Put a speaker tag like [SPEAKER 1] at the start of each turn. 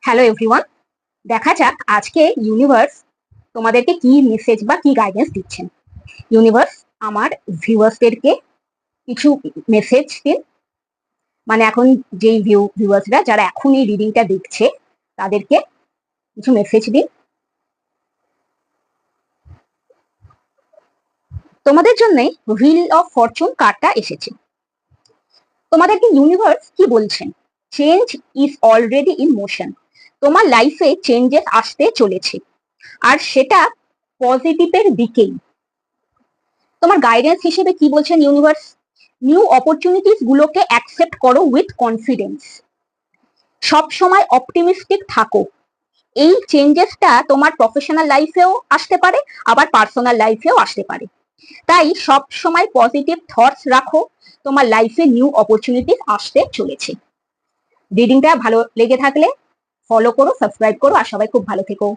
[SPEAKER 1] Hello everyone, দেখা যাক আজকে ইউনিভার্স তোমাদেরকে কি মেসেজ বা কি গাইডেন্স দিচ্ছেন। ইউনিভার্স আমার ভিউয়ার্সদেরকে কিছু মেসেজ দিন, মানে এখন যেই ভিউয়ার্সরা যারা এখন এই রিডিংটা দেখছে তাদেরকে কিছু মেসেজ দিন। তোমাদের জন্য হুইল অফ ফরচুন কার্ডটা এসেছে। তোমাদেরকে ইউনিভার্স কি বলছেন? Change is already in motion. তোমার লাইফে চেঞ্জেস আসতে চলেছে, আর সেটা পজিটিভের দিকেই। তোমার গাইডেন্স হিসেবে কি বলছেন ইউনিভার্স? নিউ অপরচুনিটিস গুলোকে অ্যাকসেপ্ট করো উইথ কনফিডেন্স। সব সময় অপটিমিস্টিক থাকো। এই চেঞ্জেসটা তোমার প্রফেশনাল লাইফেও আসতে পারে, আবার পার্সোনাল লাইফেও আসতে পারে। তাই সব সময় পজিটিভ থটস রাখো, তোমার লাইফে নিউ অপরচুনিটিস আসতে চলেছে। রিডিংটা ভালো লেগে থাকলে ফলো করো, সাবস্ক্রাইব করো, আর সবাই খুব ভালো থেকো।